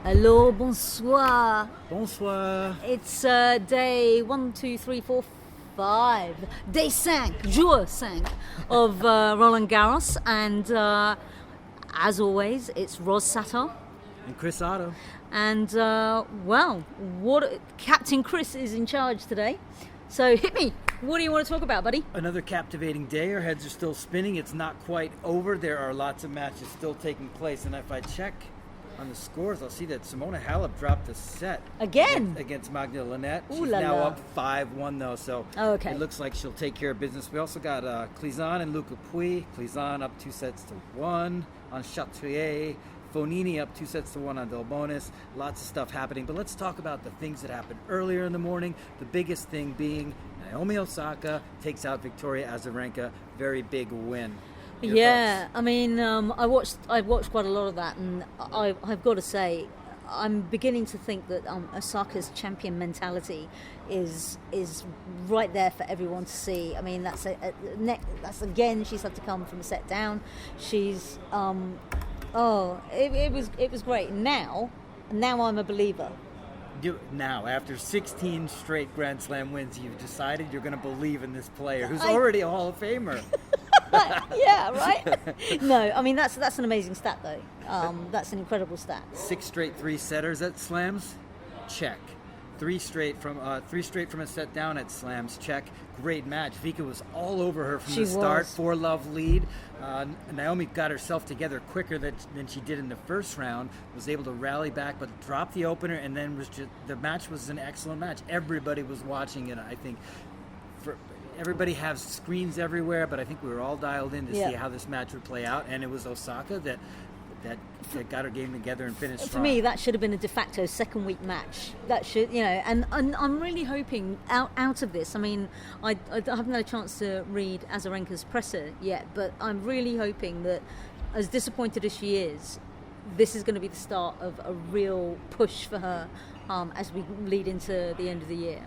Hello, bonsoir. Bonsoir. It's day 1, 2, 3, 4, 5. Day 5, jour 5 of Roland Garros. And as always, it's Ros Satar. And Chris Oddo. And, Captain Chris is in charge today. So hit me. What do you want to talk about, buddy? Another captivating day. Our heads are still spinning. It's not quite over. There are lots of matches still taking place. And if I check on the scores, I'll see that Simona Halep dropped a set. Again? Against Magda Linette. Ooh She's la now la. up 5-1, though. So Okay. It looks like she'll take care of business. We also got Clizan and Luca Pouille. Clizan up 2-1 on Chatrier. Fonini up 2-1 on Delbonis. Lots of stuff happening. But let's talk about the things that happened earlier in the morning. The biggest thing being Naomi Osaka takes out Victoria Azarenka. Very big win. Your Yeah, thoughts? I mean, I watched quite a lot of that, and I've got to say, I'm beginning to think that Osaka's champion mentality is right there for everyone to see. I mean, that's again, she's had to come from a set down. She's it was great. Now I'm a believer. Now, after 16 straight Grand Slam wins, you've decided you're going to believe in this player who's already a Hall of Famer. Yeah, right. No, I mean that's an amazing stat though. That's an incredible stat. 6 straight 3-setters at slams, check. 3 straight from a set down at slams, check. Great match. Vika was all over her from the start. 4-love lead. Naomi got herself together quicker than she did in the first round. Was able to rally back, but dropped the opener, and then the match was an excellent match. Everybody was watching it. I think everybody has screens everywhere, but I think we were all dialed in to see how this match would play out, and it was Osaka that got her game together and finished strong. For me, that should have been a de facto second week match. That should, and I'm really hoping out of this. I mean, I haven't had a chance to read Azarenka's presser yet, but I'm really hoping that, as disappointed as she is, this is going to be the start of a real push for her as we lead into the end of the year.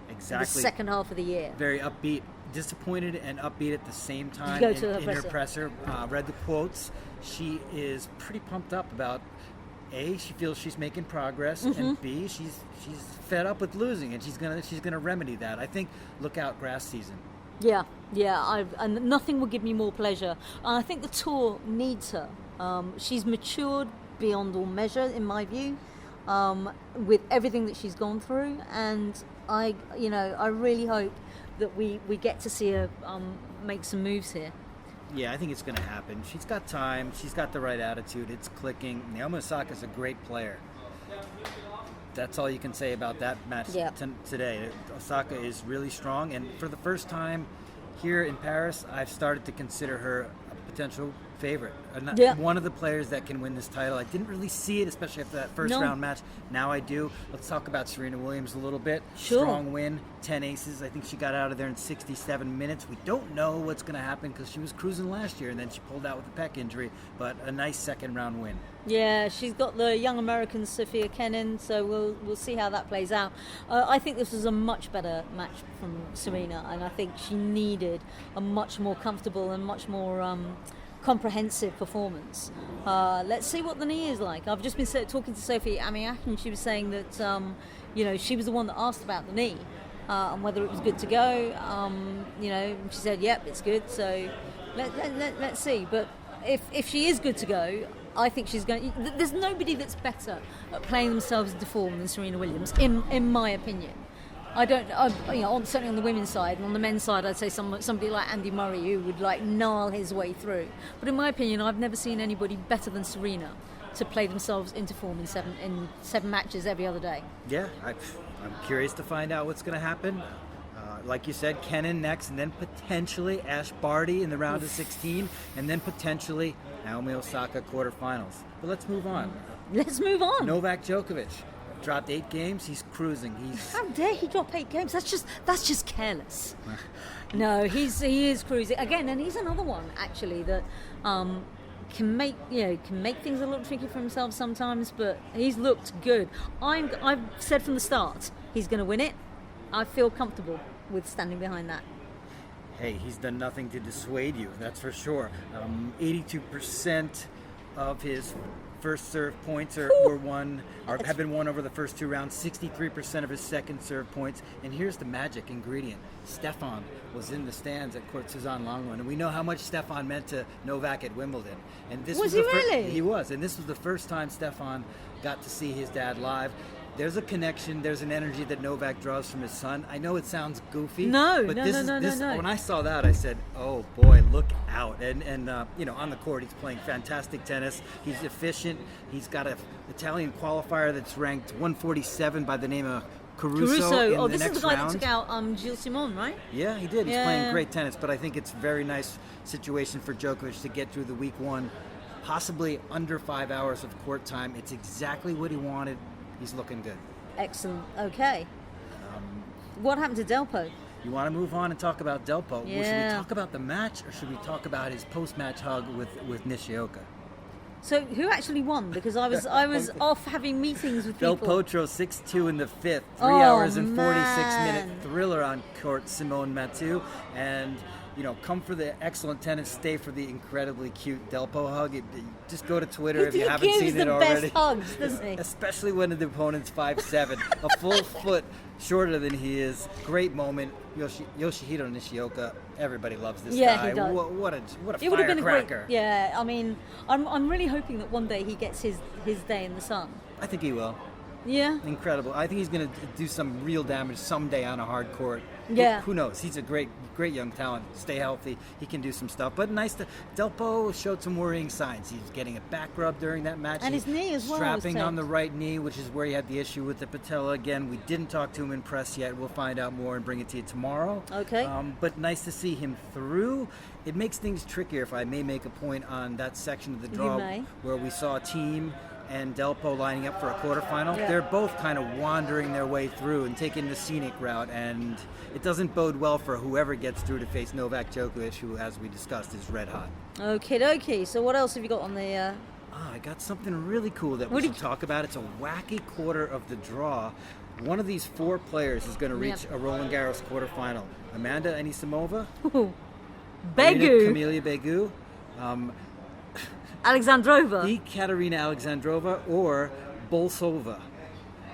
Exactly. The second half of the year. Very upbeat, disappointed and upbeat at the same time. Go to in her presser. Read the quotes. She is pretty pumped up about A, she feels she's making progress, and B, she's fed up with losing, and she's gonna remedy that. I think look out grass season. Yeah, and nothing will give me more pleasure. I think the tour needs her. She's matured beyond all measure, in my view, with everything that she's gone through, and I really hope that we get to see her make some moves here. Yeah, I think it's going to happen. She's got time. She's got the right attitude. It's clicking. Naomi Osaka's a great player. That's all you can say about that match today. Osaka is really strong, and for the first time here in Paris, I've started to consider her a potential favorite. One of the players that can win this title. I didn't really see it, especially after that first round match. Now I do. Let's talk about Serena Williams a little bit. Sure. Strong win, 10 aces. I think she got out of there in 67 minutes. We don't know what's going to happen because she was cruising last year and then she pulled out with a pec injury, but a nice second round win. Yeah, she's got the young American Sophia Kenin, so we'll see how that plays out. I think this was a much better match from Serena, and I think she needed a much more comfortable and much more comprehensive performance. Let's see what the knee is like. I've just been talking to Sophie Amiach, and she was saying that she was the one that asked about the knee and whether it was good to go. She said, "Yep, it's good." So let's see. But if she is good to go, I think she's going. There's nobody that's better at playing themselves into form than Serena Williams, in my opinion. Certainly on the women's side, and on the men's side, I'd say somebody like Andy Murray who would gnarl his way through. But in my opinion, I've never seen anybody better than Serena to play themselves into form in seven matches every other day. Yeah, I'm curious to find out what's going to happen. Like you said, Kenin next, and then potentially Ash Barty in the round of 16, and then potentially Naomi Osaka quarterfinals. But let's move on. Novak Djokovic dropped 8 games. He's cruising. How dare he drop 8 games? That's just careless. No, he is cruising again, and he's another one actually that can make things a little tricky for himself sometimes. But he's looked good. I've said from the start he's going to win it. I feel comfortable with standing behind that. Hey, he's done nothing to dissuade you, that's for sure. 82% of his first serve points were won, or have been won over the first 2 rounds. 63% of his second serve points. And here's the magic ingredient: Stefan was in the stands at Court Suzanne Longland, and we know how much Stefan meant to Novak at Wimbledon. And this was he really? He was, and this was the first time Stefan got to see his dad live. There's a connection. There's an energy that Novak draws from his son. I know it sounds goofy. No. When I saw that, I said, "Oh boy, look out!" And on the court, he's playing fantastic tennis. He's efficient. He's got an Italian qualifier that's ranked 147 by the name of Caruso. This is the guy that took out Gilles Simon, right? Yeah, he did. He's playing great tennis, but I think it's a very nice situation for Djokovic to get through the week one, possibly under 5 hours of court time. It's exactly what he wanted. He's looking good. Excellent. Okay. What happened to Delpo? You want to move on and talk about Delpo? Yeah. Well, should we talk about the match, or should we talk about his post-match hug with Nishioka? So who actually won? Because I was off having meetings with Del people. Potro 6-2 in the fifth. 3 hours and 46-minute man. thriller on court. Simone Mathieu. And come for the excellent tennis, stay for the incredibly cute Delpo hug. Just go to Twitter if you haven't seen it already. He gives the best hugs, doesn't he? Especially when the opponent's 5'7", a full foot shorter than he is. Great moment. Yoshihiro Nishioka. Everybody loves this guy. He does. What a It would have been a firecracker. great. Yeah, I mean, I'm really hoping that one day he gets his day in the sun. I think he will. Yeah. Incredible. I think he's going to do some real damage someday on a hard court. Yeah. Who knows? He's a great young talent. Stay healthy. He can do some stuff. But nice to... Delpo showed some worrying signs. He's getting a back rub during that match. And his knee as well. Strapping on the right knee, which is where he had the issue with the patella. Again, we didn't talk to him in press yet. We'll find out more and bring it to you tomorrow. Okay. But nice to see him through. It makes things trickier, if I may make a point, on that section of the draw where we saw Team and Delpo lining up for a quarterfinal. Yeah. They're both kind of wandering their way through and taking the scenic route, and it doesn't bode well for whoever gets through to face Novak Djokovic, who, as we discussed, is red hot. Okie dokie. So what else have you got on the... I got something really cool that we should talk about. It's a wacky quarter of the draw. One of these 4 players is going to reach a Roland Garros quarterfinal. Amanda Anisimova, Begu, Camelia Begu, Alexandrova, Ekaterina Alexandrova, or Bolsova.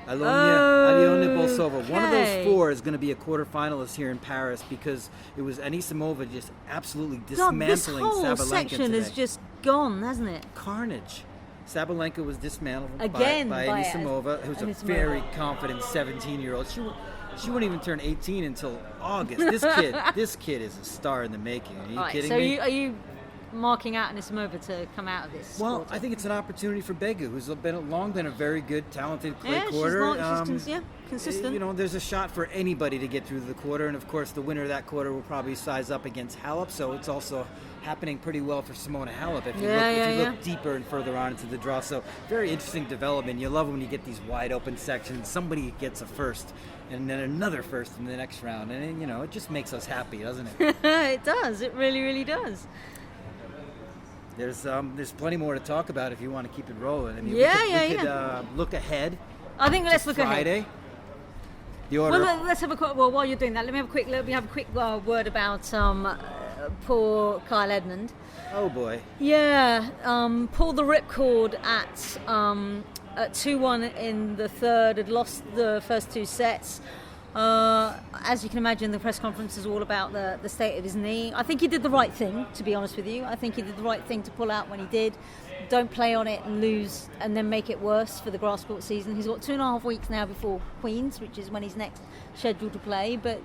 Aliona Bolsova. One of those 4 is going to be a quarterfinalist here in Paris, because it was Anisimova just absolutely dismantling this whole Sabalenka section today. is just gone, hasn't it? Carnage. Sabalenka was dismantled Again by Anisimova, who's a very confident 17-year-old. She wouldn't even turn 18 until August. This kid is a star in the making. Are you kidding me? Are you marking out Anisimova to come out of this? Well, quarter? I think it's an opportunity for Begu, who's long been a very good, talented clay quarter. She's consistent. There's a shot for anybody to get through the quarter, and of course, the winner of that quarter will probably size up against Halep. So it's also happening pretty well for Simona Halep if you look deeper and further on into the draw. So very interesting development. You love when you get these wide open sections. Somebody gets a first, and then another first in the next round, and it just makes us happy, doesn't it? It does. It really, really does. There's plenty more to talk about if you want to keep it rolling. I mean, we could look ahead. I think let's look Friday. ahead. The order. Well, let's have a quick. Well, while you're doing that, let me have a quick word about poor Kyle Edmund. Oh boy. Yeah, pulled the ripcord at 2-1 in the third. Had lost the first 2 sets. As you can imagine, the press conference is all about the state of his knee. I think he did the right thing, to be honest with you. I think he did the right thing to pull out when he did. Don't play on it and lose and then make it worse for the grass court season. He's got 2.5 weeks now before Queen's, which is when he's next scheduled to play. But,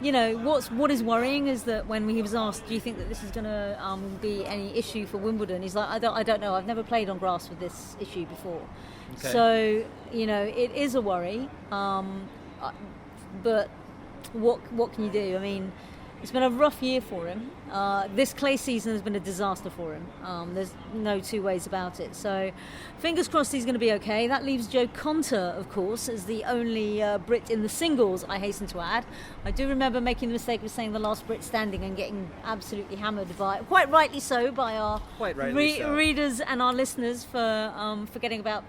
what is worrying is that when he was asked, do you think that this is going to be any issue for Wimbledon? He's like, I don't know. I've never played on grass with this issue before. Okay. So, it is a worry. But what can you do? I mean, it's been a rough year for him. This clay season has been a disaster for him. There's no 2 ways about it. So fingers crossed he's going to be okay. That leaves Joe Conter, of course, as the only Brit in the singles, I hasten to add. I do remember making the mistake of saying the last Brit standing and getting absolutely hammered by, quite rightly so, by our readers and our listeners for forgetting about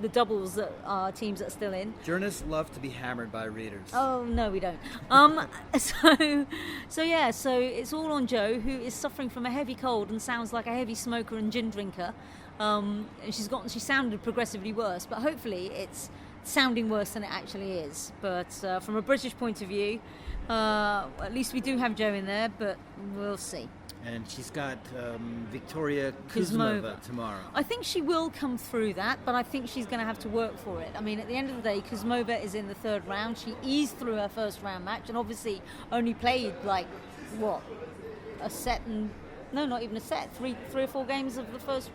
the doubles that our teams that are still in. Journalists love to be hammered by readers. Oh, no, we don't. So it's all on Joe, who is suffering from a heavy cold and sounds like a heavy smoker and gin drinker. and she sounded progressively worse, but hopefully it's sounding worse than it actually is. But from a British point of view, at least we do have Jo in there, but we'll see. And she's got Victoria Kuzmova tomorrow. I think she will come through that, but I think she's going to have to work for it. I mean, at the end of the day, Kuzmova is in the third round. She eased through her first round match and obviously only played a set and... No, not even a set. Three or four games of the first...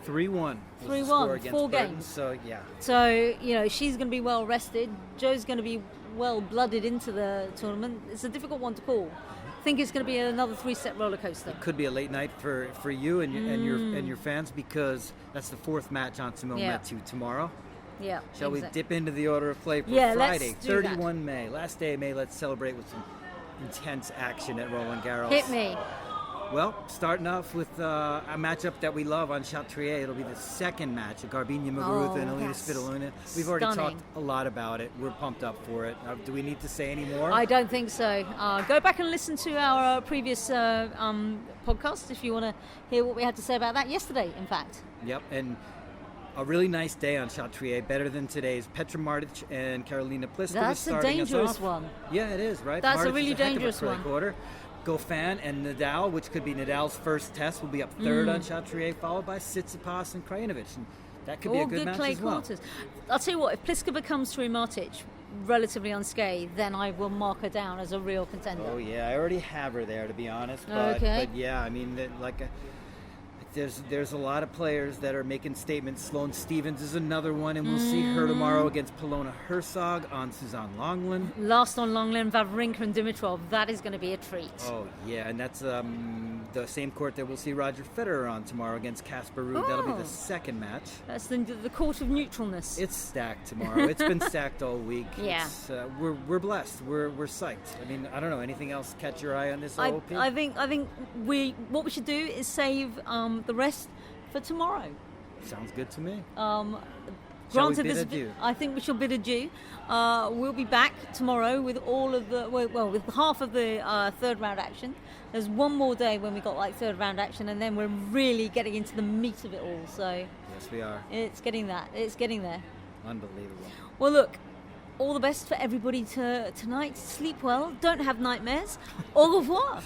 3-1. 3-1, 4 games. So, yeah. So, she's going to be well rested. Jo's going to be well blooded into the tournament. It's a difficult one to call. I think it's going to be another 3-set roller coaster. It could be a late night for you and your fans, because that's the fourth match on Simone Mathieu tomorrow. Yeah. Shall we dip into the order of play for Friday, 31 May. Last day of May, let's celebrate with some intense action at Roland Garros. Hit me. Well, starting off with a matchup that we love on Chatrier. It'll be the second match of Garbiñe Muguruza and Alina Svitolina. We've already talked a lot about it. We're pumped up for it. Do we need to say any more? I don't think so. Go back and listen to our previous podcast if you want to hear what we had to say about that yesterday, in fact. Yep, and a really nice day on Chatrier, better than today's. Petra Martic and Karolina Pliskova That's starting us off. That's a dangerous one. Yeah, it is, right? That's Martic a really dangerous one. Quarter. Goffin and Nadal, which could be Nadal's first test, will be up third on Chatrier, followed by Tsitsipas and Krajinovic. And that could be a good match clay as well. Quarters. I'll tell you what, if Pliskova comes through Martic relatively unscathed, then I will mark her down as a real contender. Oh, yeah, I already have her there, to be honest. But yeah, I mean, there's a lot of players that are making statements. Sloane Stephens is another one, and we'll see her tomorrow against Polona Herzog on Suzanne Lenglen. Last on Lenglen, Wawrinka and Dimitrov. That is going to be a treat. Oh, yeah, and that's the same court that we'll see Roger Federer on tomorrow against Casper Ruud. That'll be the second match. That's the court of neutralness. It's stacked tomorrow. It's been stacked all week. Yeah. We're blessed. We're psyched. I mean, I don't know. Anything else catch your eye on this OOP? I think what we should do is save the rest for tomorrow. Sounds good to me. Granted, I think we shall bid adieu. We'll be back tomorrow with all of with half of the third round action. There's one more day when we got third round action, and then we're really getting into the meat of it all. So yes, we are. It's getting there. Unbelievable. Well, look, all the best for everybody tonight. Sleep well. Don't have nightmares. Au revoir.